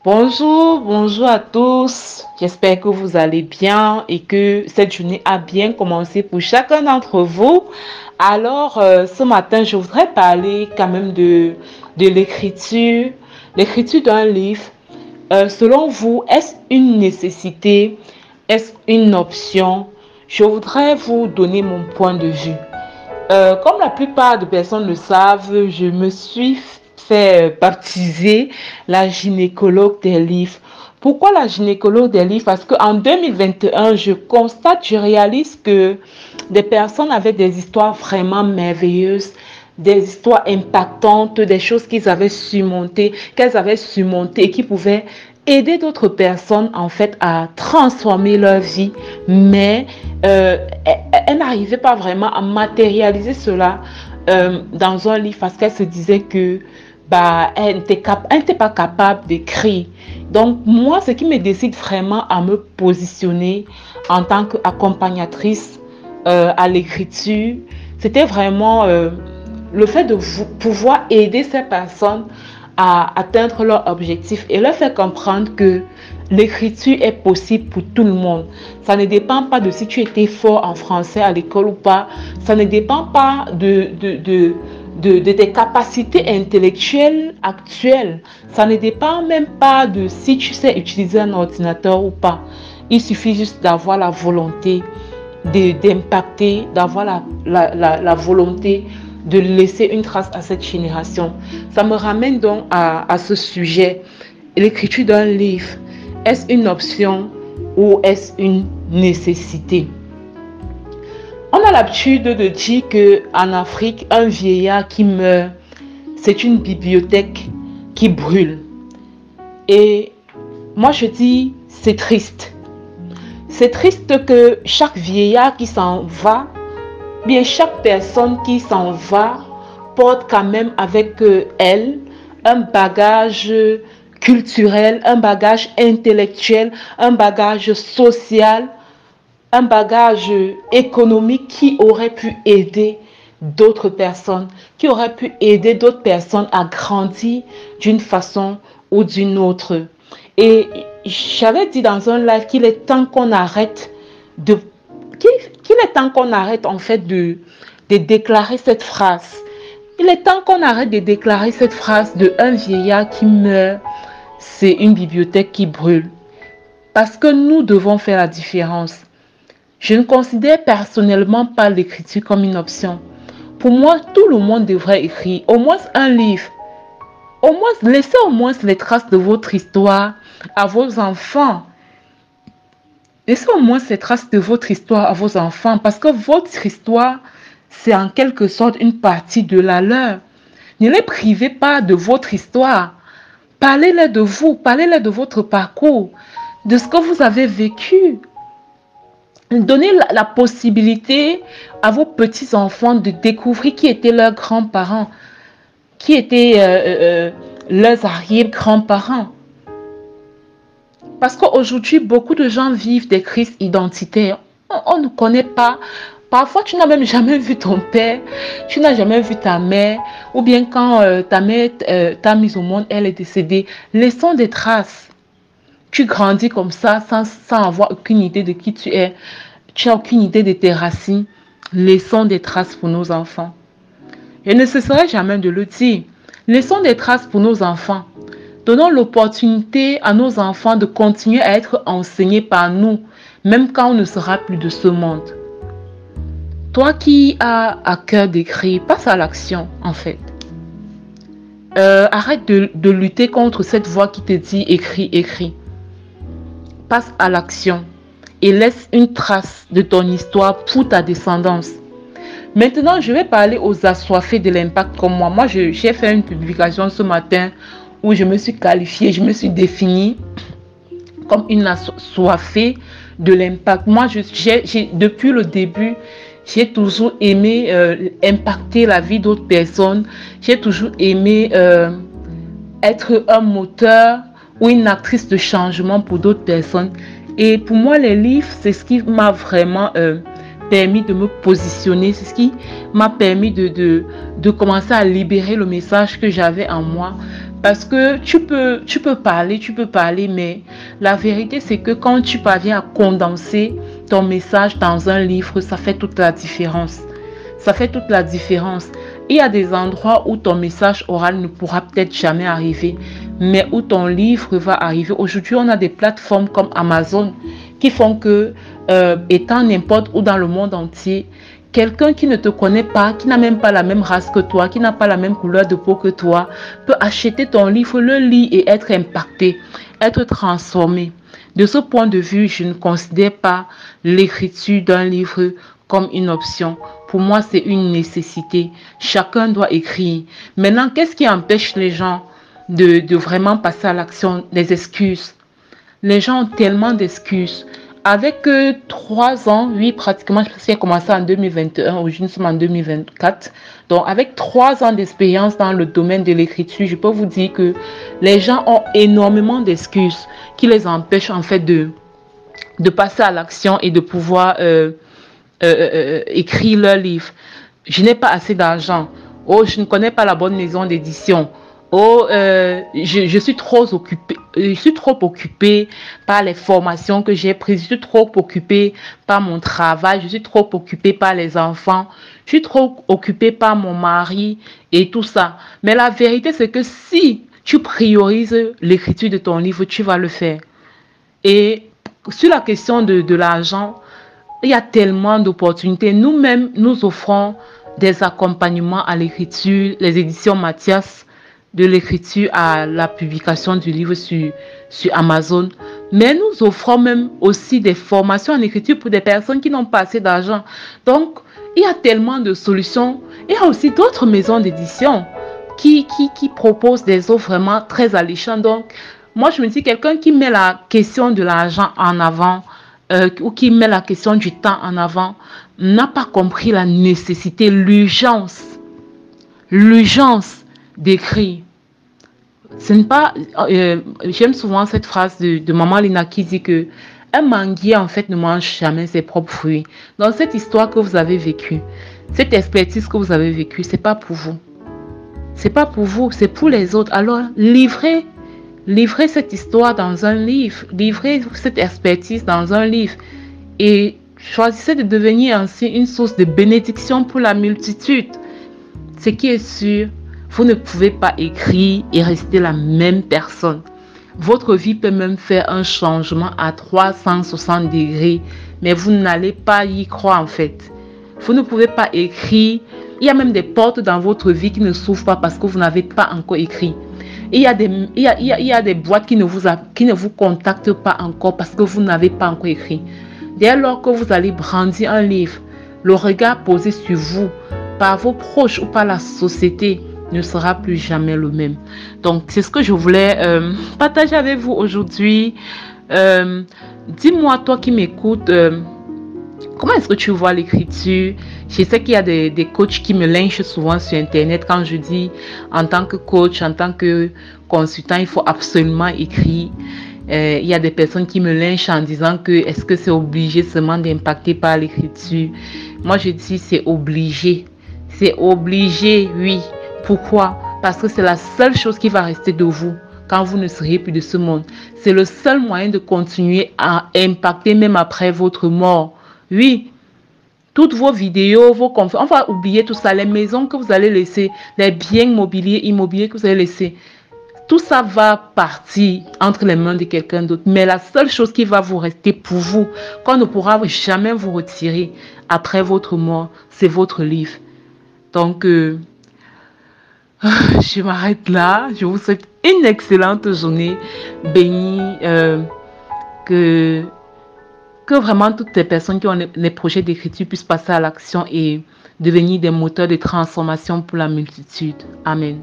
Bonjour, bonjour à tous. J'espère que vous allez bien et que cette journée a bien commencé pour chacun d'entre vous. Ce matin, je voudrais parler quand même de l'écriture d'un livre. Selon vous, est-ce une nécessité? Est-ce une option? Je voudrais vous donner mon point de vue. Comme la plupart des personnes le savent, je me suis fait baptiser la gynécologue des livres. Pourquoi la gynécologue des livres? Parce qu'en 2021, je constate, je réalise que des personnes avaient des histoires vraiment merveilleuses, des histoires impactantes, des choses qu'elles avaient surmontées et qui pouvaient aider d'autres personnes en fait à transformer leur vie, mais elle n'arrivait pas vraiment à matérialiser cela dans un livre parce qu'elle se disait que elle n'était pas capable d'écrire. Donc moi, ce qui me décide vraiment à me positionner en tant qu'accompagnatrice à l'écriture, c'était vraiment le fait de pouvoir aider ces personnes à atteindre leur objectif et leur faire comprendre que l'écriture est possible pour tout le monde. Ça ne dépend pas de si tu étais fort en français à l'école ou pas. Ça ne dépend pas de tes capacités intellectuelles actuelles. Ça ne dépend même pas de si tu sais utiliser un ordinateur ou pas. Il suffit juste d'avoir la volonté d'impacter, d'avoir la volonté de laisser une trace à cette génération. Ça me ramène donc à ce sujet. L'écriture d'un livre, est-ce une option ou est-ce une nécessité? On a l'habitude de dire qu'en Afrique, un vieillard qui meurt, c'est une bibliothèque qui brûle. Et moi je dis, c'est triste. C'est triste que chaque vieillard qui s'en va, bien chaque personne qui s'en va, porte quand même avec elle un bagage culturel, un bagage intellectuel, un bagage social, un bagage économique qui aurait pu aider d'autres personnes, qui aurait pu aider d'autres personnes à grandir d'une façon ou d'une autre. Et j'avais dit dans un live qu'il est temps qu'on arrête en fait de déclarer cette phrase. Il est temps qu'on arrête de déclarer cette phrase de un vieillard qui meurt, c'est une bibliothèque qui brûle. Parce que nous devons faire la différence. Je ne considère personnellement pas l'écriture comme une option. Pour moi, tout le monde devrait écrire au moins un livre. Laissez au moins les traces de votre histoire à vos enfants. Laissez au moins ces traces de votre histoire à vos enfants parce que votre histoire, c'est en quelque sorte une partie de la leur. Ne les privez pas de votre histoire. Parlez-leur de vous, parlez-leur de votre parcours, de ce que vous avez vécu. Donnez la possibilité à vos petits-enfants de découvrir qui étaient leurs grands-parents, qui étaient leurs arrière-grands-parents. Parce qu'aujourd'hui, beaucoup de gens vivent des crises identitaires. On ne connaît pas. Parfois, tu n'as même jamais vu ton père, tu n'as jamais vu ta mère, ou bien quand ta mère t'a mise au monde, elle est décédée. Laissons des traces. Tu grandis comme ça sans avoir aucune idée de qui tu es. Tu n'as aucune idée de tes racines. Laissons des traces pour nos enfants. Je ne cesserai jamais de le dire. Laissons des traces pour nos enfants. Donnons l'opportunité à nos enfants de continuer à être enseignés par nous, même quand on ne sera plus de ce monde. Toi qui as à cœur d'écrire, passe à l'action en fait. Arrête de lutter contre cette voix qui te dit écris, écris. Passe à l'action et laisse une trace de ton histoire pour ta descendance. Maintenant, je vais parler aux assoiffés de l'impact comme moi. Moi, j'ai fait une publication ce matin où je me suis qualifiée, je me suis définie comme une assoiffée de l'impact. Moi, depuis le début, j'ai toujours aimé impacter la vie d'autres personnes. J'ai toujours aimé être un moteur ou une actrice de changement pour d'autres personnes. Et pour moi, les livres, c'est ce qui m'a vraiment permis de me positionner. C'est ce qui m'a permis de commencer à libérer le message que j'avais en moi. Parce que tu peux parler, mais la vérité, c'est que quand tu parviens à condenser ton message dans un livre, ça fait toute la différence. Ça fait toute la différence. Il y a des endroits où ton message oral ne pourra peut-être jamais arriver, mais où ton livre va arriver. Aujourd'hui, on a des plateformes comme Amazon qui font que, étant n'importe où dans le monde entier, quelqu'un qui ne te connaît pas, qui n'a même pas la même race que toi, qui n'a pas la même couleur de peau que toi, peut acheter ton livre, le lire et être impacté, être transformé. De ce point de vue, je ne considère pas l'écriture d'un livre comme une option. Pour moi, c'est une nécessité. Chacun doit écrire. Maintenant, qu'est-ce qui empêche les gens de vraiment passer à l'action? Les excuses. Les gens ont tellement d'excuses. Avec 3 ans, oui, pratiquement, je pense qu'il a commencé en 2021, aujourd'hui nous sommes en 2024. Donc, avec 3 ans d'expérience dans le domaine de l'écriture, je peux vous dire que les gens ont énormément d'excuses qui les empêchent en fait de passer à l'action et de pouvoir écrire leur livre. Je n'ai pas assez d'argent. Oh, je ne connais pas la bonne maison d'édition. Oh, je suis trop occupée. Je suis trop occupée par les formations que j'ai prises. Je suis trop occupée par mon travail. Je suis trop occupée par les enfants. Je suis trop occupée par mon mari et tout ça. Mais la vérité, c'est que si tu priorises l'écriture de ton livre, tu vas le faire. Et sur la question de l'argent, il y a tellement d'opportunités. Nous-mêmes, nous offrons des accompagnements à l'écriture, les éditions Mathias, de l'écriture à la publication du livre sur Amazon. Mais nous offrons même aussi des formations en écriture pour des personnes qui n'ont pas assez d'argent. Donc, il y a tellement de solutions. Il y a aussi d'autres maisons d'édition qui proposent des offres vraiment très alléchantes. Donc, moi, je me dis, quelqu'un qui met la question de l'argent en avant, ou qui met la question du temps en avant, n'a pas compris la nécessité, l'urgence d'écrire. Ce n'est pas... j'aime souvent cette phrase de Maman Lina qui dit que un manguier, en fait, ne mange jamais ses propres fruits. Donc, cette histoire que vous avez vécue, cette expertise que vous avez vécue, ce n'est pas pour vous. Ce n'est pas pour vous, c'est pour les autres. Alors, livrez cette histoire dans un livre, livrez cette expertise dans un livre et choisissez de devenir ainsi une source de bénédiction pour la multitude. Ce qui est sûr, vous ne pouvez pas écrire et rester la même personne. Votre vie peut même faire un changement à 360 degrés, mais vous n'allez pas y croire en fait. Vous ne pouvez pas écrire. Il y a même des portes dans votre vie qui ne s'ouvrent pas parce que vous n'avez pas encore écrit. Il y a des boîtes qui ne vous contactent pas encore parce que vous n'avez pas encore écrit. Dès lors que vous allez brandir un livre, le regard posé sur vous par vos proches ou par la société ne sera plus jamais le même. Donc, c'est ce que je voulais partager avec vous aujourd'hui. Dis-moi, toi qui m'écoutes, comment est-ce que tu vois l'écriture? Je sais qu'il y a des coachs qui me lynchent souvent sur Internet quand je dis en tant que coach, en tant que consultant, il faut absolument écrire. Il y a des personnes qui me lynchent en disant que est-ce que c'est obligé seulement d'impacter par l'écriture? Moi, je dis c'est obligé. C'est obligé, oui. Pourquoi? Parce que c'est la seule chose qui va rester de vous quand vous ne serez plus de ce monde. C'est le seul moyen de continuer à impacter même après votre mort. Oui, toutes vos vidéos, vos conférences, on va oublier tout ça, les maisons que vous allez laisser, les biens immobiliers que vous allez laisser. Tout ça va partir entre les mains de quelqu'un d'autre. Mais la seule chose qui va vous rester pour vous, qu'on ne pourra jamais vous retirer après votre mort, c'est votre livre. Donc, je m'arrête là. Je vous souhaite une excellente journée bénie. Que vraiment toutes les personnes qui ont les projets d'écriture puissent passer à l'action et devenir des moteurs de transformation pour la multitude. Amen.